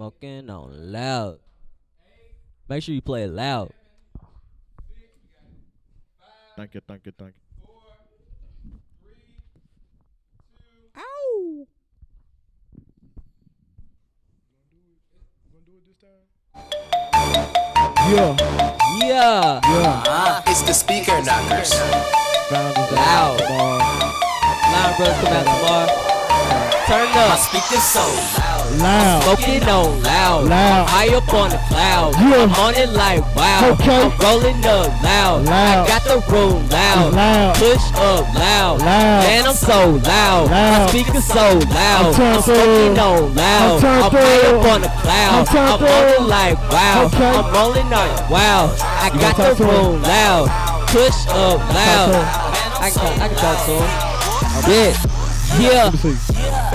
Smoking on loud. Make sure you play it loud. Thank you, thank you, thank you. Ow. Yeah, Yeah. yeah. It's the speaker knockers. Founders Loud. tomorrow. Lion Brothers come out tomorrow. Turn My up. speaker's so loud. Loud. Smoking on loud. Loud. High up on the cloud. Yeah. I'm on it like wow. Okay. I'm rolling up loud. Loud. I got the room loud. Loud. Push up loud. Loud. Man, I'm so loud. My Loud. speaker's so loud. turned I'm smoking up. on loud. I'm turned I'm high up up. on the cloud. I'm turned I'm rolling up. like wow. Okay. I'm rolling like wow. I got gonna the talk to him? room loud. Push up loud. to him? I can talk to him. Yeah. Yeah.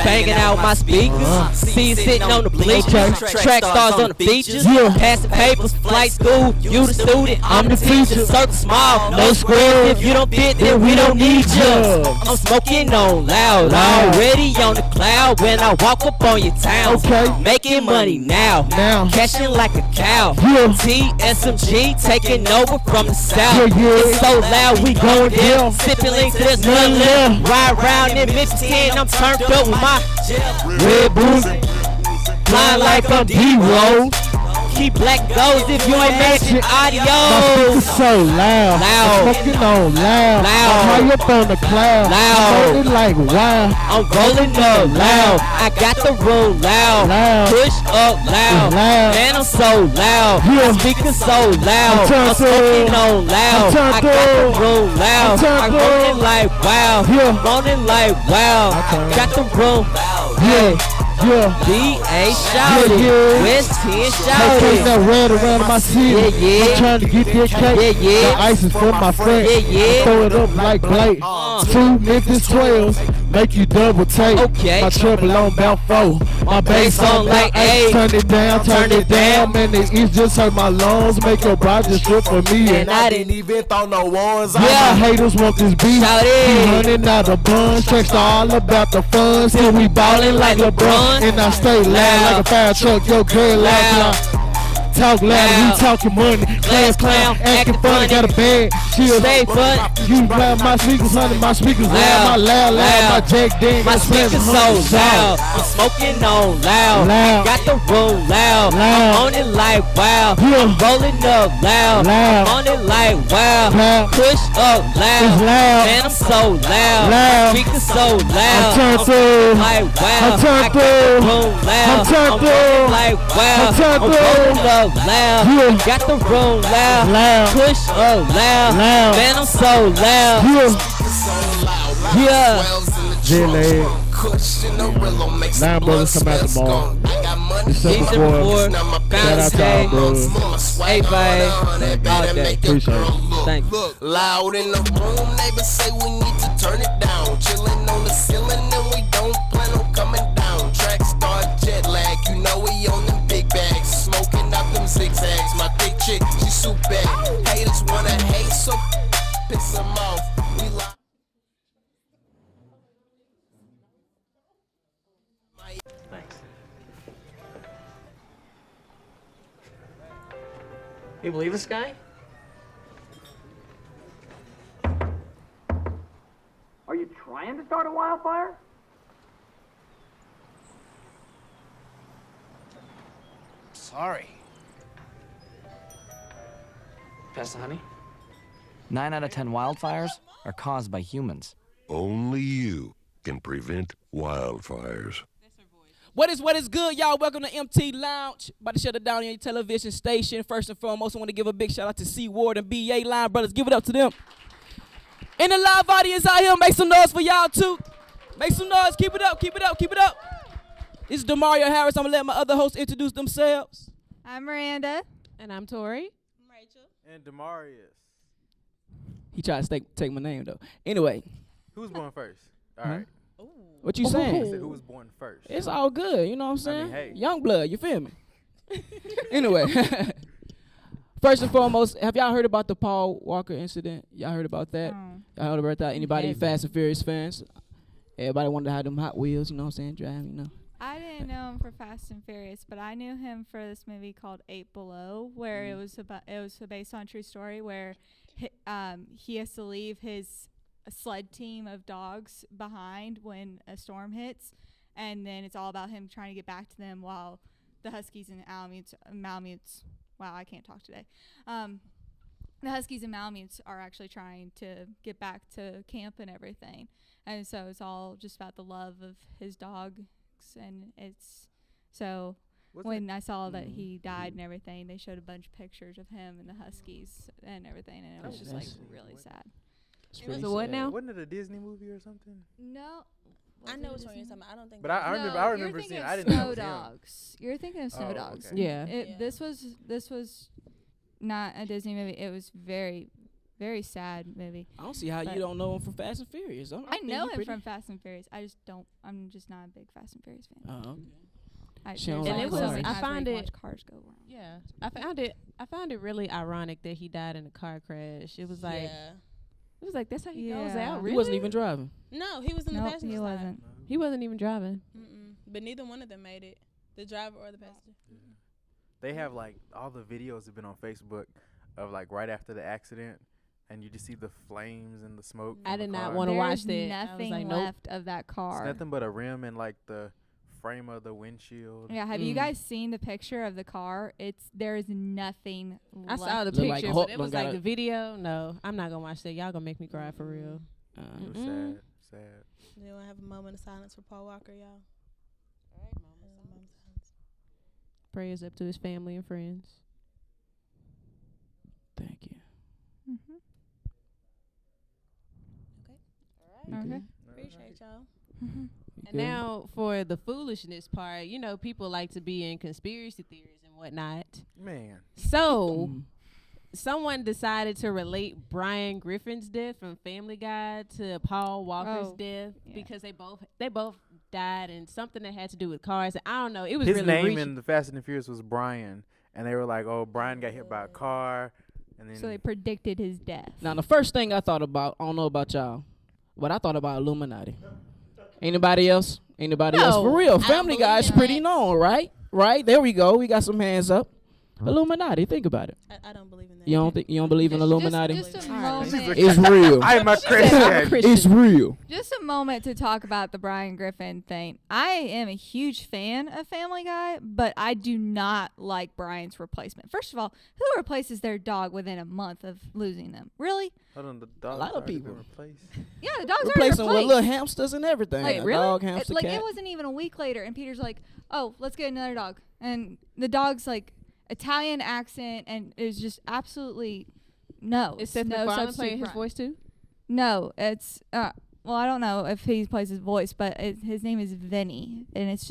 Banging out my speakers. See you sitting on the bleachers. Okay. Track stars on the features. Yeah. Passing papers, flight school. You the student, I'm the teacher. Circle small, no No squares. squares. If you don't fit, then we don't need you. I'm smoking on loud. Loud. Already on the cloud when I walk up on your town. Okay. Making money now. Now. Cashing like a cow. Yeah. TSMG taking over from the south. Yeah, yeah. It's so loud, we going down. Sipping links, there's none left. Ride round in mix 10, I'm turned up with my Red Bulls. flying like I'm D-Roll. Keep black goals if you ain't matching My audio. speakers so loud. Loud. I'm smoking on loud. Loud. I'm high up on the cloud. Loud. I'm rolling like wow. I'm rolling up loud. I got the room loud. Loud. Push up loud. Loud. Man, I'm so loud. Yeah. My speakers so loud. I'm turned I'm smoking up. on loud. I'm turned I got the up. room loud. I'm turned I'm rolling up. like wow. Yeah. Rolling like wow. turned Got the room. Yeah, yeah. B.A. shouted. Yeah. West 10 Hey, shouted. that red around my city. Yeah, yeah. I'm trying to get that cake. Yeah, yeah. The ice is for my friend. Yeah, yeah. Throw it up like Blake. 2 niggas 12. Make you double take. Okay. My treble on about 4. My bass on like 8. Turn it down, turn it down. Man, the east just hurt my lungs. Make your brother strip for me. And I didn't even throw no ones. All my haters want this beat. Shout He it. running out of buns. Text all about the fun. Still we ballin' like LeBron. And I stay loud like a fire truck. Yo, girl, loud. Talk loud, Loud. we talking money. Class clown, acting funny, got a bag. She'll Stay funny. You loud, my speakers, honey, my speakers loud. My loud, Loud. my Jack Daniels. My speakers so loud. I'm smoking on loud. Loud. Got the room loud. Loud. I'm on it like wow. Yeah. I'm rolling up loud. Loud. I'm on it like wow. Loud. Push up loud. It's loud. Man, I'm so loud. Loud. Speakers so loud. turned rolling up. like wow. I'm turned I got the up. room loud. I'm turned rolling up. like wow. I'm turned I'm up. rolling up loud. Yeah. Got the room loud. Loud. Push up loud. Loud. Man, I'm so loud. Yeah, Yeah. J-Leg. Nine Nine brothers come out tomorrow. December December 4th. 4th. Shout out to our brothers. Everybody, all day. Appreciate it. Thank you. Look, loud in the room, neighbors say we need to turn it down. Chilling on the ceiling and we don't plan on coming down. Track star jet lag, you know we on them big bags. Smoking up them zigzags, my thick chick, she soup bag. Haters wanna hate, so piss them off. We live. You believe this guy? Are you trying to start a wildfire? Sorry. Pass the honey? 9 out of 10 wildfires are caused by humans. Only you can prevent wildfires. What is good, y'all? Welcome to MT Lounge. About to shut it down on your television station. First and foremost, I want to give a big shout out to C Ward and BA Line Brothers. Give it up to them. In the live audience out here, make some noise for y'all too. Make some noise. Keep it up, keep it up, keep it up. This is Demario Harris. I'm gonna let my other hosts introduce themselves. I'm Miranda. And I'm Tori. I'm Rachel. And Demarius. He tried to take my name though. Anyway, Who was born first? All right. what you I saying? said who was born first? It's all good, you know what I'm saying? mean, hey. Young blood, you feel me? Anyway, first and foremost, have y'all heard about the Paul Walker incident? Y'all heard about that? Y'all heard about that? Anybody Heavy. Fast and Furious fans? Everybody wanted to have them Hot Wheels, you know what I'm saying? Driving, you know. I didn't know him for Fast and Furious, but I knew him for this movie called Eight Below, where it was based on a true story where he has to leave his sled team of dogs behind when a storm hits, and then it's all about him trying to get back to them while the Huskies and Malamutes. Wow, I can't talk today. The Huskies and Malamutes are actually trying to get back to camp and everything, and so it's all just about the love of his dog. And it's so when I saw that he died and everything, they showed a bunch of pictures of him and the Huskies and everything, and it was just like really sad. So what now? Wasn't it a Disney movie or something? No. I know which one you're talking about. I don't think. But I remember seeing. I didn't know. Snow Dogs. You're thinking of Snow Dogs. Okay. Yeah. This was not a Disney movie. It was very, very sad movie. I don't see how you don't know him from Fast and Furious. I know him from Fast and Furious. I just don't. I'm just not a big Fast and Furious fan. Oh, okay. And it was. I find it. Cars go wrong. Yeah, I found it really ironic that he died in a car crash. It was like. Yeah. It was like that's how he goes out. Really? He wasn't even driving. No, he was in the passenger he side. wasn't. He wasn't even driving. But neither one of them made it. The driver or the passenger. Yeah. They have like all the videos have been on Facebook of like right after the accident, and you just see the flames and the smoke. I did not want to watch that. There's nothing left of that car. It's nothing but a rim and like the frame of the windshield. Yeah, have you guys seen the picture of the car? There's nothing I left. saw the Look picture, like but it was got like the video. No, I'm not gonna watch that. Y'all gonna make me cry for real. It was sad. Do you want to have a moment of silence for Paul Walker, y'all? All right, moment of silence. Prayers up to his family and friends. Thank you. Okay. All right. Okay. Appreciate y'all. And now for the foolishness part, you know, people like to be in conspiracy theories and whatnot. Man. So someone decided to relate Brian Griffin's death from Family Guy to Paul Walker's death because they both died in something that had to do with cars. And I don't know. It was his really name in the Fast and the Furious was Brian, and they were like, "Oh, Brian got hit by a car," and then So they predicted his death. Now, the first thing I thought about, I don't know about y'all, but I thought about Illuminati. Anybody else? Anybody else? For real, Family Guy is pretty known, right? Right? There we go. We got some hands up. Illuminati. Think about it. I don't believe in that. You don't believe in Illuminati? Just a moment. It's real. I'm a Christian. It's real. Just a moment to talk about the Brian Griffin thing. I am a huge fan of Family Guy, but I do not like Brian's replacement. First of all, who replaces their dog within a month of losing them? Really? Hold on, the dog's A lot of already people. been replaced. Yeah, the dog's already Replace them with replaced. little hamsters and everything. Like, A really? dog, hamster, Like, cat. it wasn't even a week later, and Peter's like, "Oh, let's get another dog." And the dog's like Italian accent, and it was just absolutely no. Is Seth no MacFarlane substitute playing his for- voice too? No, it's well, I don't know if he plays his voice, but his name is Vinny, and it's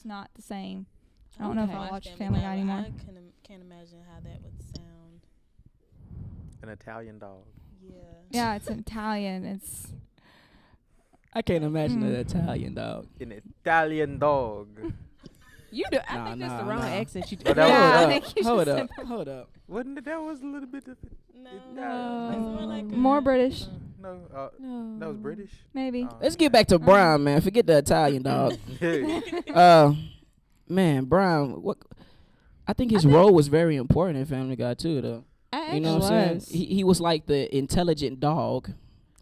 not the same. I don't know if I watch Family Guy anymore. I can't imagine how that would sound. An Italian dog. Yeah. Yeah, it's Italian. It's I can't imagine an Italian dog. An Italian dog. You do. I think that's the wrong accent. You do. Oh, that was- I think you Hold just up. said- Hold up. Wasn't it? That was a little bit of more British, no, No. that was British. maybe. Let's get back to Brian, man. Forget the Italian dog. Man, Brian, what? I think his role was very important in Family Guy too, though. You know what I'm saying? He was like the intelligent dog.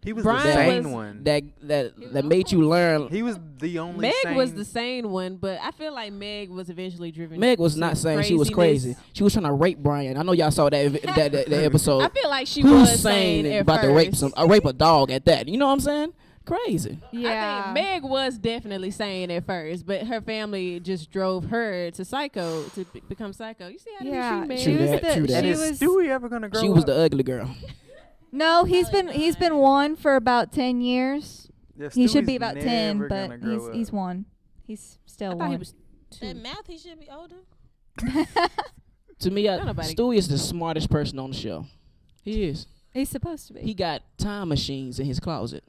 He was Brian the sane was- one. That made you learn. He was the only Meg sane. was the sane one, but I feel like Meg was eventually driven. Meg was to not saying she was crazy. craziness. She was trying to rape Brian. I know y'all saw that that episode. I feel like she Who's was saying sane at about first. to rape a dog at that? You know what I'm saying? Crazy. Yeah. I think Meg was definitely sane at first, but her family just drove her to psycho to become psycho. You see how Yeah, she she Meg? was that, true the. that. She And is was. Stewie ever gonna grow She was up? the ugly girl. No, he's been one for about 10 years. Yeah, He should Stewie's be about 10, never but gonna grow he's up. one. He's still I one. thought he was That 2. math, he should be older. To me, Don't nobody- Stewie is the smartest person on the show. He is. He's supposed to be. He got time machines in his closet.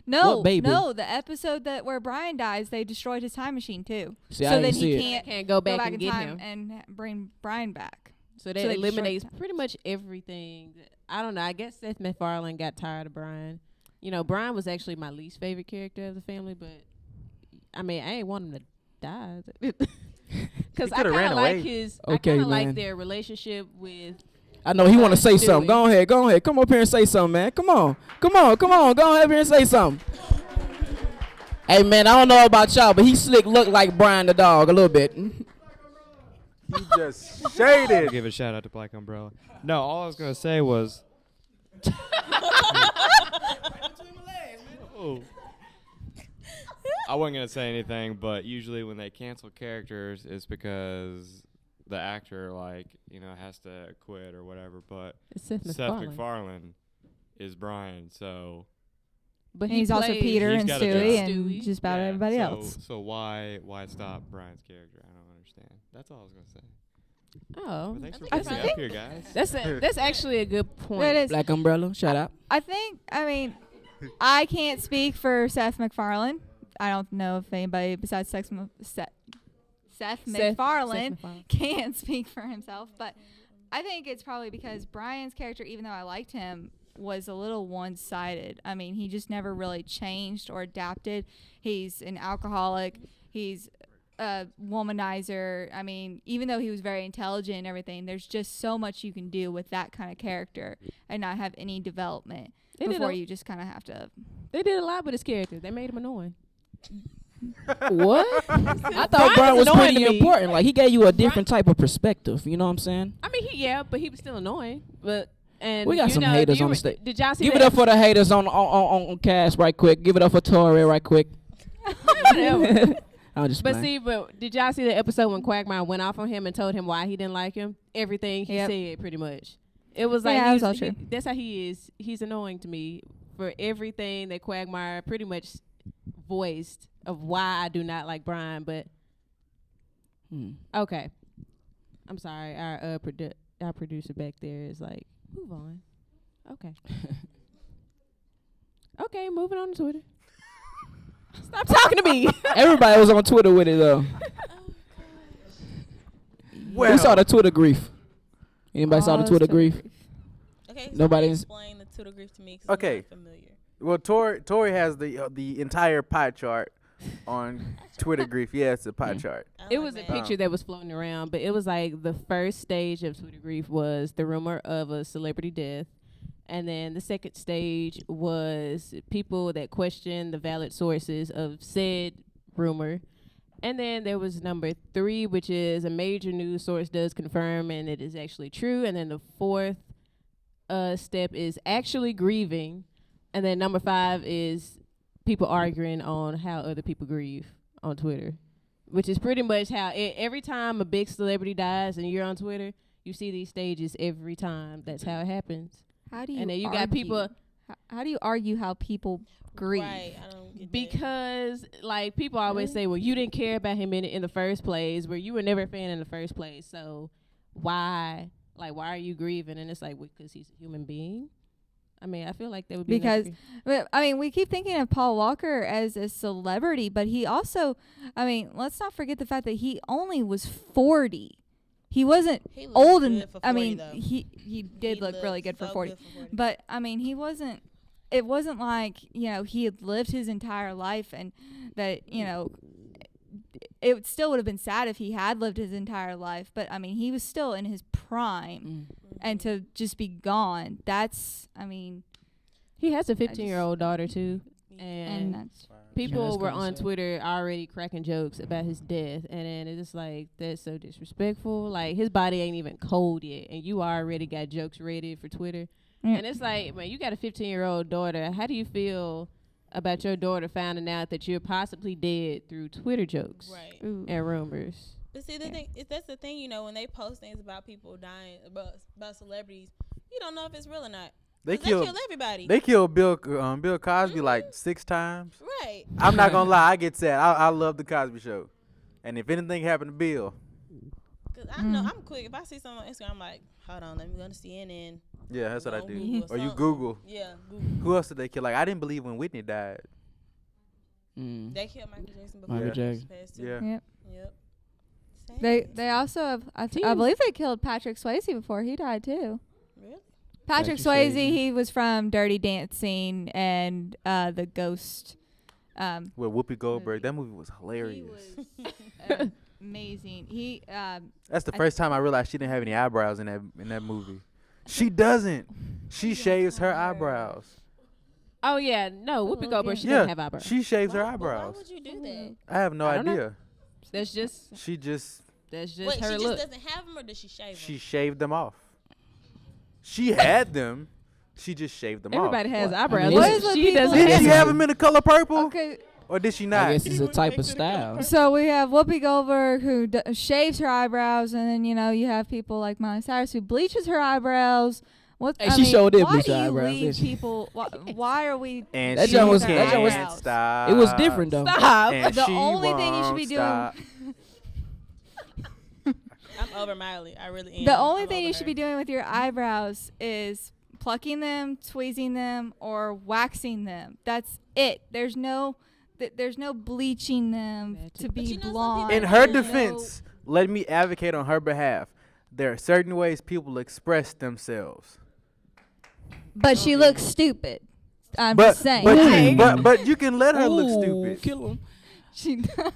No, What baby? no. The episode where Brian dies, they destroyed his time machine too. See, I so then didn't see he it. can't go back back and in get time him. and bring Brian back. So that So they eliminates destroyed pretty much everything. I don't know. I guess Seth MacFarlane got tired of Brian. You know, Brian was actually my least favorite character of the family, but I mean, I ain't want him to died. Because I coulda kind ran of like away. his. Okay, I kind of man. like their relationship with. I know he want to say Stewie. something. Go ahead. Come up here and say something, man. Come on. Go ahead here and say something. Hey, man, I don't know about y'all, but he slick look like Brian the dog a little bit. He just shaded. Give a shout out to Black Umbrella. No, all I was gonna say was. Oh. I wasn't gonna say anything, but usually when they cancel characters, it's because the actor, has to quit or whatever. But It's Seth MacFarlane is Brian, so. But he's also plays- Peter He's and got a Stewie job. and just about everybody else. So why stop Brian's character? I don't understand. That's all I was gonna say. Oh, But thanks for I getting me think- up here, guys. that's actually a good point. That is. Black Umbrella, shout out. I I can't speak for Seth MacFarlane. I don't know if anybody besides Seth MacFarlane can speak for himself, but I think it's probably because Brian's character, even though I liked him, was a little one-sided. I mean, he just never really changed or adapted. He's an alcoholic. He's a womanizer. I mean, even though he was very intelligent and everything, there's just so much you can do with that kind of character and not have any development before you just kind of have to. They did a lot with his character. They made him annoying. What? I thought Brian was pretty important. Like, he gave you a different type of perspective. You know what I'm saying? I mean, but he was still annoying. But We got some haters on the stage. Did y'all see? Give it up for the haters on cast right quick. Give it up for Tori right quick. Whatever. I'll just play. But did y'all see the episode when Quagmire went off on him and told him why he didn't like him? Everything he said, pretty much. It was like, that was all true. That's how he is. He's annoying to me for everything that Quagmire pretty much voiced of why I do not like Brian. But okay, I'm sorry. Our producer back there is like, move on. Okay. Okay, moving on to Twitter. Stop talking to me. Everybody was on Twitter with it though. Who saw the Twitter grief? Anybody saw the Twitter grief? Okay, Nobody. Explain the Twitter grief to me. Okay. I'm not familiar. Well, Tori has the entire pie chart on Twitter grief. Yeah, it's a pie chart. It was a picture that was floating around, but it was like the first stage of Twitter grief was the rumor of a celebrity death. And then the second stage was people that questioned the valid sources of said rumor. And then there was number 3, which is a major news source does confirm and it is actually true. And then the fourth step is actually grieving. And then number 5 is people arguing on how other people grieve on Twitter, which is pretty much how every time a big celebrity dies and you're on Twitter, you see these stages every time. That's how it happens. How do you? And then you argue? got people. How do you argue how people grieve? Right, I don't get Because like people always say, well, you didn't care about him in the first place, where you were never a fan in the first place. So why are you grieving? And it's like, because he's a human being. I mean, I feel like that would be because we keep thinking of Paul Walker as a celebrity, but he also, let's not forget the fact that he only was 40. He wasn't old enough. He did look really good for 40. But he wasn't. It wasn't like he had lived his entire life, and that it still would have been sad if he had lived his entire life. But he was still in his prime, and to just be gone, that's he has a 15-year-old daughter too, and that's people were on Twitter already cracking jokes about his death, and then it's just like, that's so disrespectful. Like, his body ain't even cold yet, and you already got jokes ready for Twitter. And it's like, man, you got a 15-year-old daughter. How do you feel about your daughter finding out that you're possibly dead through Twitter jokes and rumors? But see, that's the thing, when they post things about people dying, about celebrities, you don't know if it's real or not. They killed everybody. They killed Bill Cosby like 6 times. Right. I'm not gonna lie, I get sad. I love the Cosby Show, and if anything happened to Bill, because I know I'm quick. If I see something on Instagram, I'm like, hold on, let me go to CNN. Yeah, that's what I do. Google or you Google. Yeah, Google. Who else did they kill? Like, I didn't believe when Whitney died. They killed Michael Jackson before Michael he Jackson. passed. Yep. Sad. They also have. I believe they killed Patrick Swayze before he died too. Really? Patrick Swayze, he was from Dirty Dancing and the Ghost With Whoopi Goldberg. That movie was hilarious. He was amazing. He That's the first time I realized she didn't have any eyebrows in that movie. She doesn't. She shaves her eyebrows. Oh yeah, no, Whoopi Goldberg. She doesn't have eyebrows. She shaves her eyebrows. Why would you do that? I have no I don't idea. know. That's just She just that's just Wait, her she look. just doesn't have them, or does she shave them? she shaved them off. She had them. She just shaved them Everybody off. has What? eyebrows. I mean, What is She with doesn't Did have she them. have them in the color purple? Okay. Or did she I not? guess it's a type of style. So we have Whoopi Goldberg who shaves her eyebrows, and then you have people like Miley Cyrus who bleaches her eyebrows. What? Hey, she sure did why bleach do her you eyebrows, leave didn't she? people? Why are we? And That she joint was- can't that joint was- stop. It was different though. Stop. And The she only thing you should won't be stop. I'm over Miley. I really am. The only I'm thing over you should her. be doing with your eyebrows is plucking them, tweezing them, or waxing them. That's it. There's no bleaching them to be you know some people blonde. In her defense, let me advocate on her behalf. There are certain ways people express themselves. But she looks stupid. I'm But just saying. but you can let her look Ooh, stupid. Kill him. She does.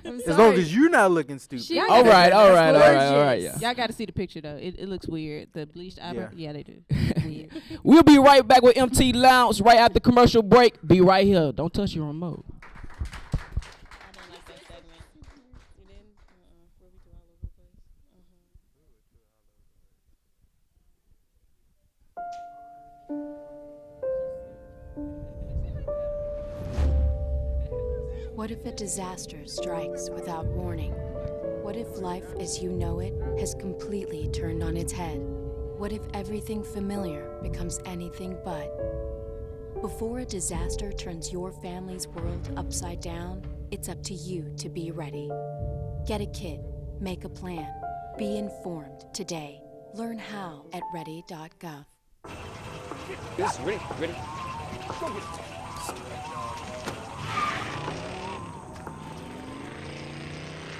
I'm As long sorry. as you're not looking stupid. She- All right. Yeah. Y'all got to see the picture though. It looks weird. The bleached eyebrows. Yeah, they do. Weird. We'll be right back with MT Lounge right after commercial break. Be right here. Don't touch your remote. I didn't like that segment. You didn't? Where we do all over the place. What if a disaster strikes without warning? What if life as you know it has completely turned on its head? What if everything familiar becomes anything but? Before a disaster turns your family's world upside down, it's up to you to be ready. Get a kit, make a plan, be informed today. Learn how at ready.gov. Yes, ready.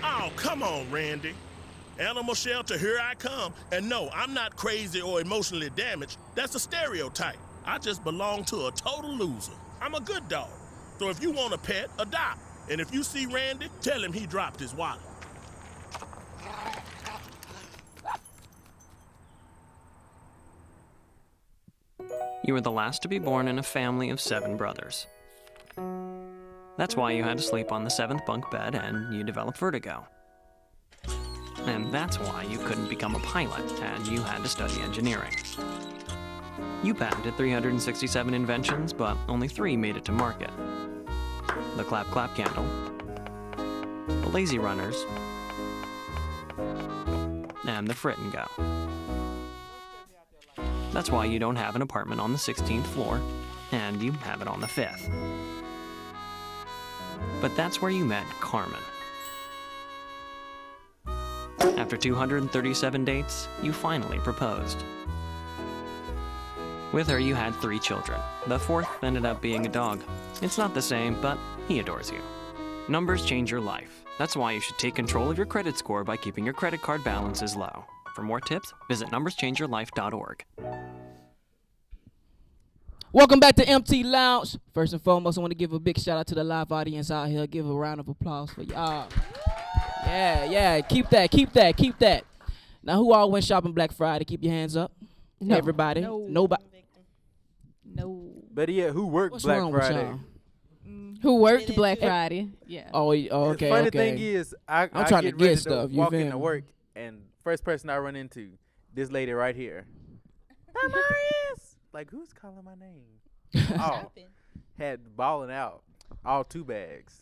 Oh, come on, Randy. Animal shelter, here I come. And no, I'm not crazy or emotionally damaged. That's a stereotype. I just belong to a total loser. I'm a good dog. So if you want a pet, adopt. And if you see Randy, tell him he dropped his wallet. You were the last to be born in a family of 7 brothers. That's why you had to sleep on the 7th bunk bed and you developed vertigo. And that's why you couldn't become a pilot and you had to study engineering. You patented 367 inventions, but only 3 made it to market. The Clap Clap Candle, the Lazy Runners, and the Frit and Go. That's why you don't have an apartment on the 16th floor, and you have it on the 5th. But that's where you met Carmen. After 237 dates, you finally proposed. With her, you had 3 children. The 4th ended up being a dog. It's not the same, but he adores you. Numbers change your life. That's why you should take control of your credit score by keeping your credit card balances low. For more tips, visit numberschangeyourlife.org. Welcome back to MT Lounge. First and foremost, I want to give a big shout out to the live audience out here. Give a round of applause for y'all. Yeah. Keep that. Now, who all went shopping Black Friday? Keep your hands up. No. Everybody. No. Nobody. No. Better yet, who worked What's Black wrong with Friday? y'all? Who worked Black Friday? Yeah. Oh, okay. The funny okay. thing is, I trying to get ready get stuff. You walk feel into me? work, and first person I run into, this lady right here. Amarius! Like, who's calling my name? Oh, had balling out, all 2 bags.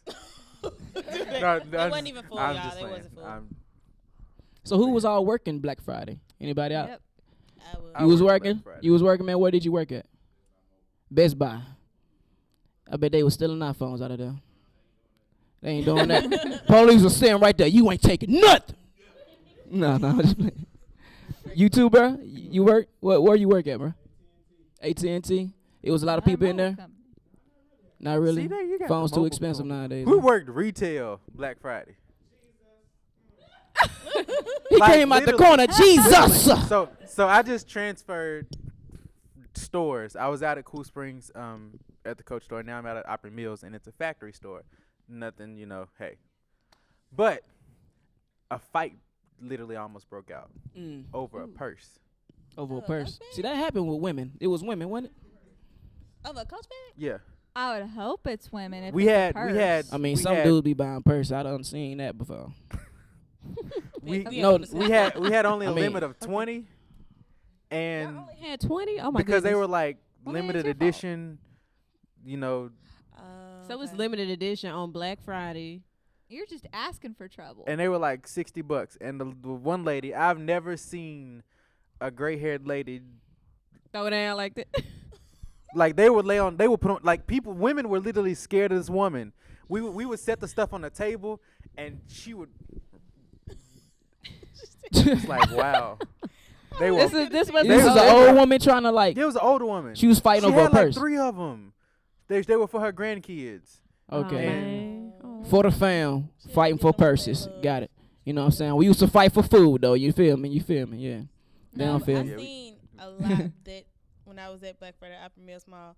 They wasn't even full, I'm y'all. just They saying. wasn't full. So who was all working Black Friday? Anybody out? Yep. I You was worked working? Black Friday. You was working, man. Where did you work at? Best Buy. I bet they was stealing our phones out of there. They ain't doing that. Police was sitting right there. You ain't taking nothing. No, I'm just playing. You too, bro? You work? Where you work at, bro? AT&T? It was a lot of people in there? Not really? See there, you got Phones the too mobile expensive phone. nowadays. Who worked retail Black Friday? He came out the corner. Jesus! So I just transferred stores. I was out at Cool Springs at the Coach store. Now I'm at Opry Mills, and it's a factory store. Nothing, hey. But a fight literally almost broke out over a purse. Over a purse. See, that happened with women. It was women, wasn't it? Over a Coach bag? Yeah. I would hope it's women. If We it's a had- purse. I mean, some dudes be buying purse. I done seen that before. We No, we had only I a mean- limit of 20, and Had 20? Oh my because they goodness. were like Well, then limited it's your fault. edition, So it's limited edition on Black Friday. You're just asking for trouble. and they were like $60. And the one lady, I've never seen a gray-haired lady Throw it down like that. like they would put on like women were literally scared of this woman. We would set the stuff on the table, and she would. It's like wow. They were. This was an old woman trying to like. It was an older woman. She was fighting She over a had like purse. 3 of them. They were for her grandkids. Okay. And For the fam, fighting for purses. Got it. You know what I'm saying? We used to fight for food, though. You feel me? Yeah. They don't feel I've me. seen a lot that when I was at Black Friday Opry Mills Mall.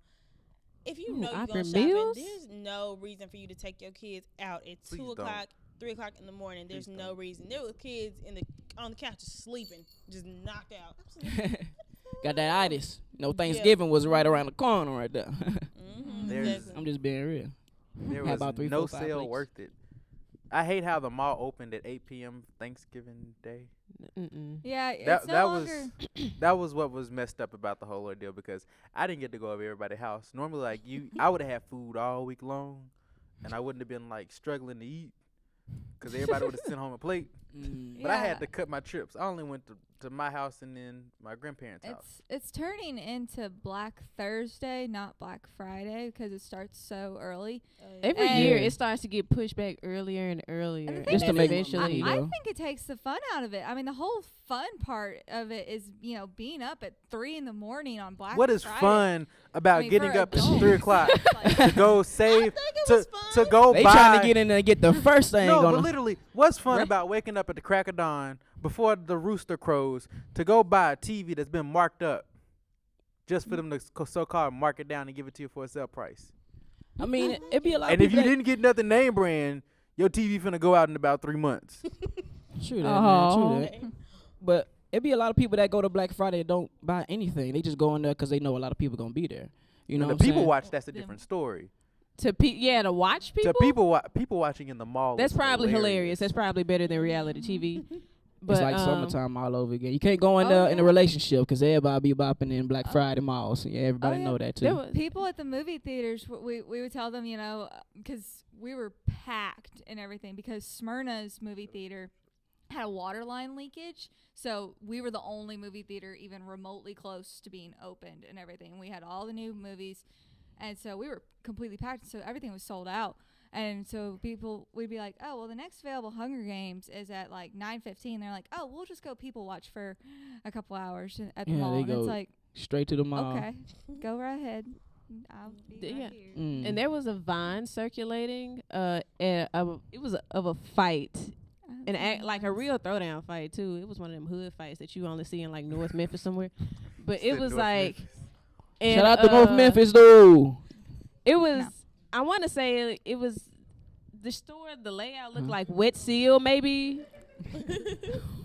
If you know you're Opry going shopping, Mills? there's no reason for you to take your kids out at Please 2 don't. o'clock, 3 o'clock in the morning. There's no reason. There were kids on the couch just sleeping, just knocked out. Got that itis. Thanksgiving was right around the corner right there. There's- I'm just being real. There Had was about 3, no 4, 5 sale plates. worth it. I hate how the mall opened at 8 p.m. Thanksgiving Day. Yeah, it's That no that longer. that was what was messed up about the whole ordeal because I didn't get to go over everybody's house. Normally, like I would have had food all week long, and I wouldn't have been like struggling to eat because everybody would have sent home a plate. But I Yeah. had to cut my trips. I only went to my house and then my grandparents' house. It's turning into Black Thursday, not Black Friday, because it starts so early. Every And- year it starts to get pushed back earlier and earlier. And the And thing Just to then make eventually, money, I though. think it takes the fun out of it. I mean, the whole fun part of it is, being up at 3 in the morning on Black What is Friday. fun about I mean, getting for up at adults. 3 o'clock to go save to go They buy? trying to get in there and get the first thing No, on but them. literally, what's fun Right. about waking up at the crack of dawn before the rooster crows to go buy a TV that's been marked up just for them to so-called mark it down and give it to you for a sale price? I mean, it'd be a lot And of if you people didn't get nothing name brand, your TV finna go out in about 3 months. True that, Oh. man. True that. But it'd be a lot of people that go to Black Friday and don't buy anything. They just go in there because they know a lot of people gonna be there. You know And what the I'm people saying? watch, that's a different story. to watch people. To people watching in the mall. That's is probably hilarious. That's probably better than reality TV. But It's like summertime all over again. You can't go in in a relationship because everybody be bopping in Black Friday malls. Yeah, everybody know that too. People at the movie theaters, we would tell them, because we were packed and everything, because Smyrna's movie theater had a water line leakage. So we were the only movie theater even remotely close to being opened and everything. We had all the new movies. And so we were completely packed. So everything was sold out. And so we'd be like, oh, well, the next available Hunger Games is at like 9:15. They're like, oh, we'll just go people watch for a couple hours at the mall. they And go it's like, straight to the mall. okay, go right ahead. I'll be right here. And there was a Vine circulating. It was of a fight, and like a real throwdown fight too. It was one of them hood fights that you only see in like North Memphis somewhere. But it was North like, Shout out to North Memphis, dude. It was. I want to say it was the store. The layout looked like Wet Seal, maybe.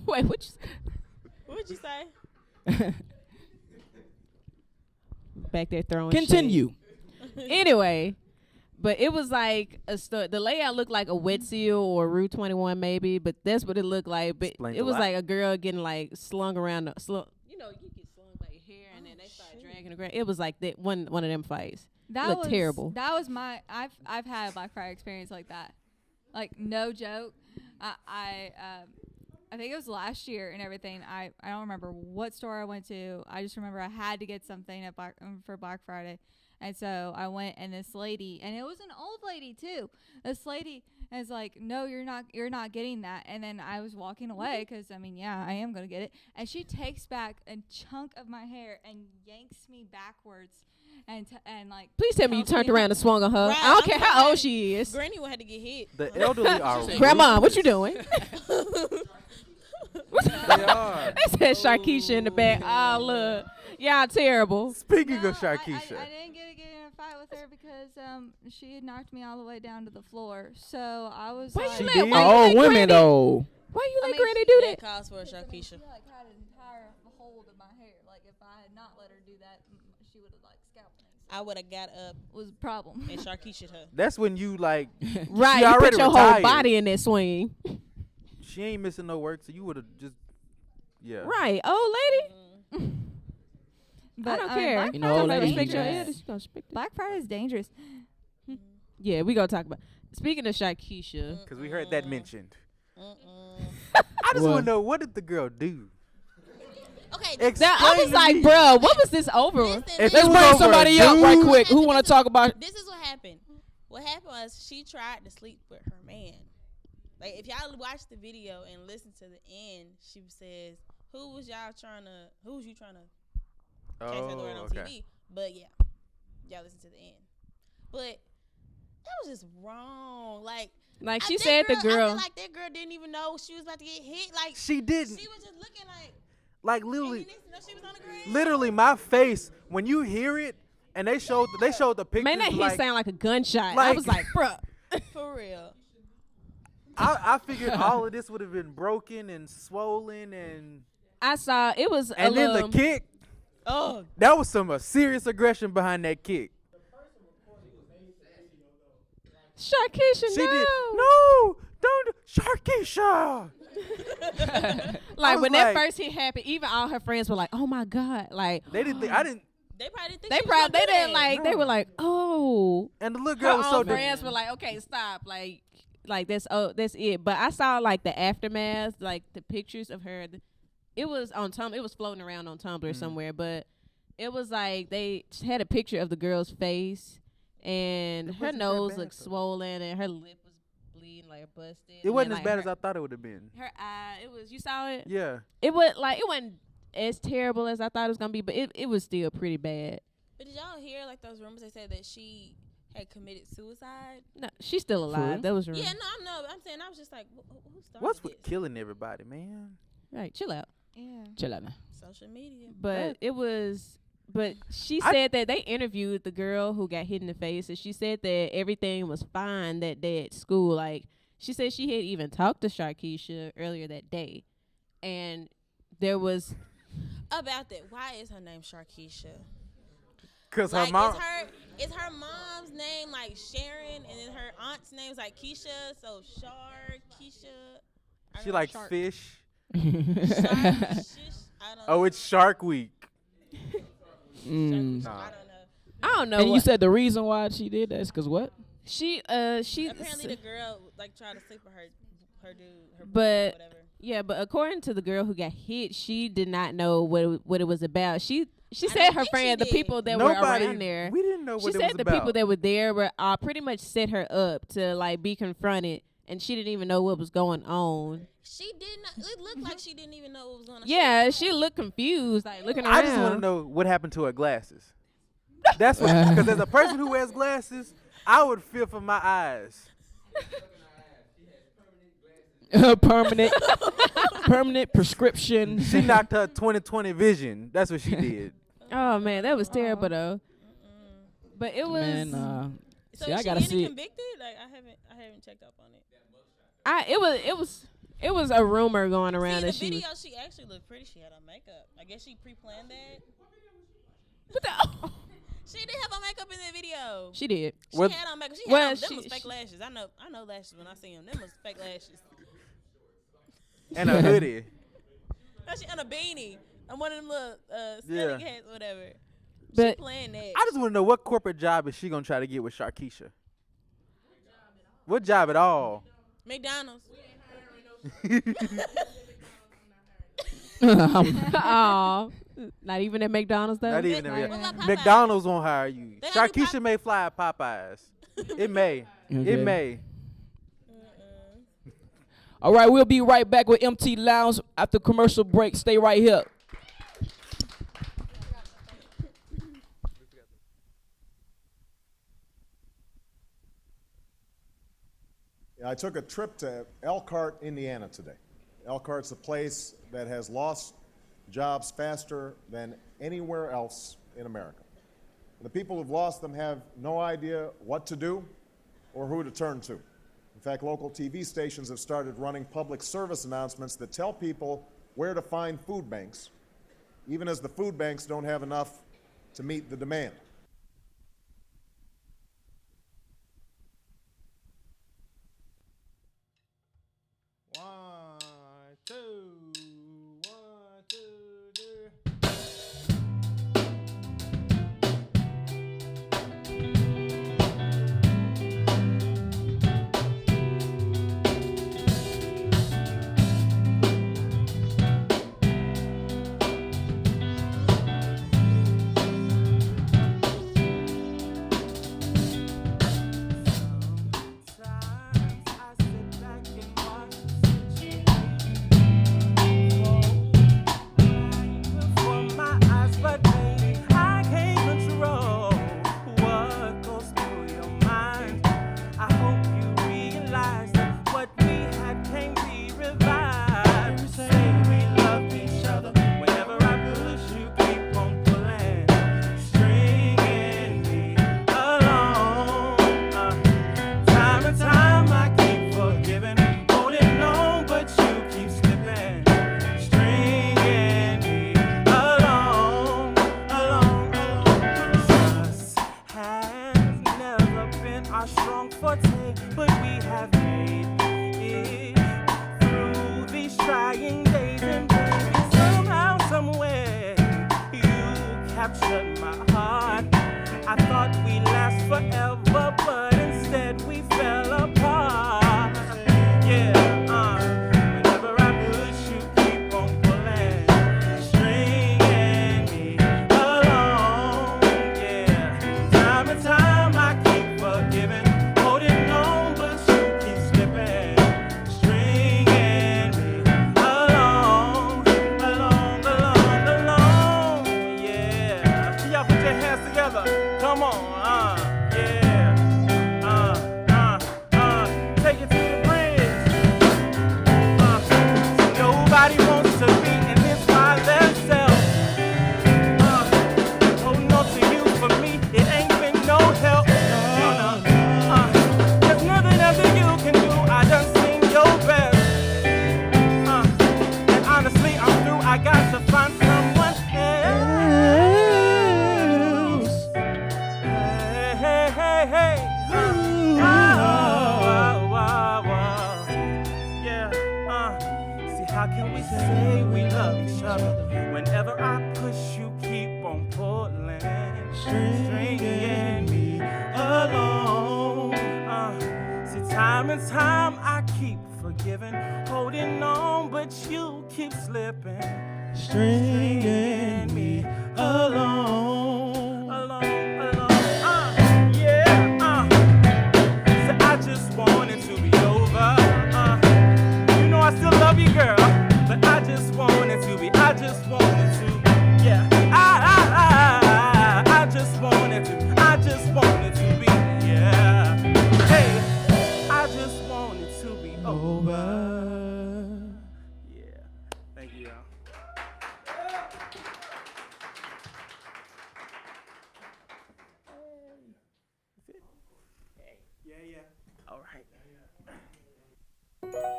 Wait, What'd you say? Back there throwing. Continue. shade. Anyway, but it was like a store. The layout looked like a Wet Seal or Route 21, maybe. But that's what it looked like. But Explains it a was lot. like a girl getting like slung around. You get slung by your hair, and then they start dragging the ground. It was like that one of them fights. That looked was terrible. That was I've had a Black Friday experience like that, like no joke. I think it was last year and everything. I don't remember what store I went to. I just remember I had to get something at for Black Friday, and so I went. And this lady, and it was an old lady too. This lady is like, "No, you're not getting that." And then I was walking away because I am gonna get it. And she takes back a chunk of my hair and yanks me backwards. And like, Please tell me you tells turned around and swung on her. Right, I don't I'm care talking how old about she is. Granny would have to get hit. The elderly are Grandma, what you doing? They are. They said Sharkeisha in the back. Oh, look. Y'all terrible. Speaking of Sharkeisha. I didn't get enough fight with her because she had knocked me all the way down to the floor. So I was Why like, you let women Granny, though? Why you let Granny do that? That calls for a Sharkeisha. She like had an entire hold of my hair. Like if I had not let her do that, she would have like scalped me. I would have got up. Was a problem. And Sharkeisha'd her. That's when you like. Right, She you already put your retired. whole body in that swing. She ain't missing no work, so you would have just. Yeah. Right, old lady. But don't care. Black You know, old Friday's ladies dangerous. dangerous. Black Friday's dangerous. Yeah, we gonna talk about. Speaking of Sharkeisha, Because we heard that mentioned. I just want to know, what did the girl do? Okay, I was like, bruh, what was this over? If Let's it was bring over somebody a up right dude- quick. Who want to talk about? This is what happened. What happened was she tried to sleep with her man. Like if y'all watch the video and listen to the end, she says, "Who was you trying to catch her doing on TV?" But yeah, y'all listen to the end. But that was just wrong. Like she said, the I girl. feel like that girl didn't even know she was about to get hit. Like She didn't. She was just looking Like literally, she was on the ground. literally, my face when you hear it, and they showed the pictures. Man, that hit like, sound like a gunshot. I like- was like, bruh. For real. I figured all of this would have been broken and swollen, and I saw it was. then the kick. Oh, that was some serious aggression behind that kick. Sharkeisha, She no. did. No, don't, Sharkeisha. Like was when that like- first hit happened, even all her friends were like, "Oh my god!" Like They didn't. Think, I didn't. They probably didn't think they she was gonna probably do didn't that. like. They were like, "Oh." And the little Her girl was so. own friends were like, "Okay, stop." Like that's it. But I saw like the aftermath, like the pictures of her. It was on Tumblr. It was floating around on Tumblr somewhere, but it was like they had a picture of the girl's face, and her wasn't that nose bad, looked though. swollen, and her lip was bleeding, like busted. It wasn't as bad as I thought it would have been. Her eye. It was. You saw it? Yeah. It wasn't as terrible as I thought it was gonna be, but it was still pretty bad. But did y'all hear like those rumors? They said that she had committed suicide. No, she's still alive. That was rumor. Yeah, no, I'm saying I was just like, who started What's this? with killing everybody, man? Right, chill out. Yeah. Chill out now. Social media. But it was. But she said that they interviewed the girl who got hit in the face, and she said that everything was fine that day at school. Like she said, she had even talked to Sharkeisha earlier that day, and there was About that. Why is her name Sharkeisha? Cause Like, her mom. is her mom's name like Sharon, and then her aunt's name is like Keisha, so Keisha. She likes fish. I don't Oh, it's Shark Week. Mm. Nah. I don't know. And you what- said the reason why she did that is because what? she Apparently the girl like tried to sleep with her dude, her boyfriend, But whatever. yeah, but according to the girl who got hit, she did not know what it was about. She I said don't her think friend, she the did. people that Nobody. were around there. We didn't know She what it said was the about. people that were there were pretty much set her up to like be confronted, and she didn't even know what was going on. She did not. It looked like she didn't even know what was going on. Yeah, she looked confused, like looking around. I just want to know what happened to her glasses. That's what. Because as a person who wears glasses, I would fear for my eyes. permanent prescription. She knocked her 20/20 vision. That's what she did. Oh man, that was terrible though. But it was. Man, So see, is I she gotta getting see it. convicted? Like I haven't checked up on it. It was a rumor going around See, that the she was. video, she actually looked pretty. She had on makeup. I guess she pre-planned that. She did have on makeup in that video. She did. She had on makeup. She had on, them was fake lashes. I know lashes when I see them. Them was fake lashes. And a hoodie. She on a beanie. I'm one of them little steady hats, whatever. She But playing that. I just want to know what corporate job is she gonna try to get with Sharkeisha? What job at all? McDonald's. oh, not even at McDonald's though. Not even What about Popeyes? McDonald's won't hire you. They don't do Sharkeisha may fly at Popeyes. It may. Okay. It may. All right, we'll be right back with MT Lounge after commercial break. Stay right here. I took a trip to Elkhart, Indiana today. Elkhart's a place that has lost jobs faster than anywhere else in America. The people who've lost them have no idea what to do or who to turn to. In fact, local TV stations have started running public service announcements that tell people where to find food banks, even as the food banks don't have enough to meet the demand.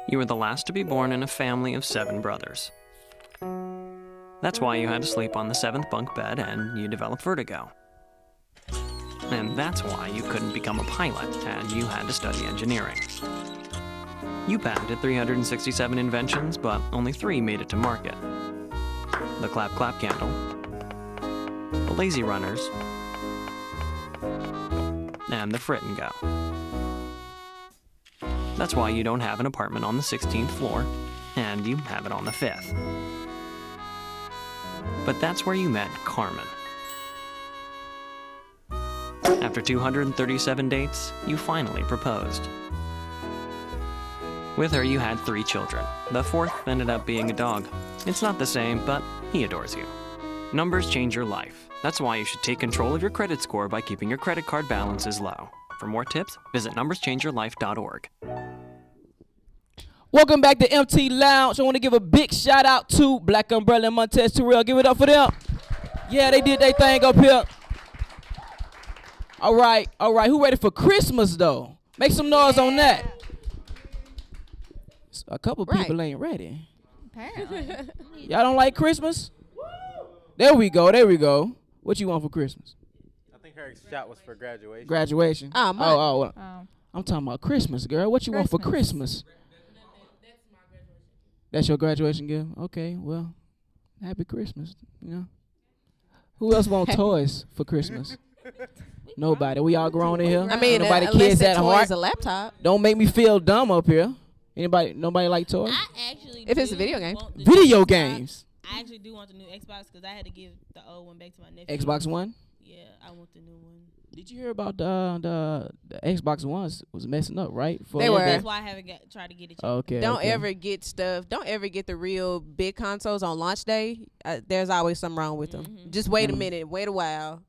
You were the last to be born in a family of 7 brothers. That's why you had to sleep on the 7th bunk bed and you developed vertigo. And that's why you couldn't become a pilot and you had to study engineering. You patented 367 inventions, but only 3 made it to market. The Clap Clap Candle, the Lazy Runners, and the Frit and Go. That's why you don't have an apartment on the 16th floor, and you have it on the 5th. But that's where you met Carmen. After 237 dates, you finally proposed. With her, you had 3 children. The 4th ended up being a dog. It's not the same, but he adores you. Numbers change your life. That's why you should take control of your credit score by keeping your credit card balances low. For more tips, visit numberschangeyourlife.org. Welcome back to MT Lounge. I want to give a big shout out to Black Umbrella and Montez Terrell. Give it up for them. Yeah, they did their thing up here. All right. Who ready for Christmas though? Make some noise on that. A couple people ain't ready. Apparently. Y'all don't like Christmas? There we go. What you want for Christmas? I think her shot was for graduation. Graduation. Oh, mine. Oh. I'm talking about Christmas, girl. What you want for Christmas? That's your graduation gift? Okay, well, happy Christmas, you know. Who else want toys for Christmas? Nobody. We all grown in here. I mean, nobody unless kids that at toy heart. is a laptop. Don't make me feel dumb up here. Nobody like toys? I actually If it's a video game. Video games. I actually do want the new Xbox because I had to give the old one back to my nephew. Xbox One? Yeah, I want the new one. Did you hear about the Xbox Ones was messing up, right? They were. That's why I haven't tried to get it yet. Okay. Don't ever get stuff. Don't ever get the real big consoles on launch day. There's always something wrong with them. Mm-hmm. Just wait a minute. Wait a while,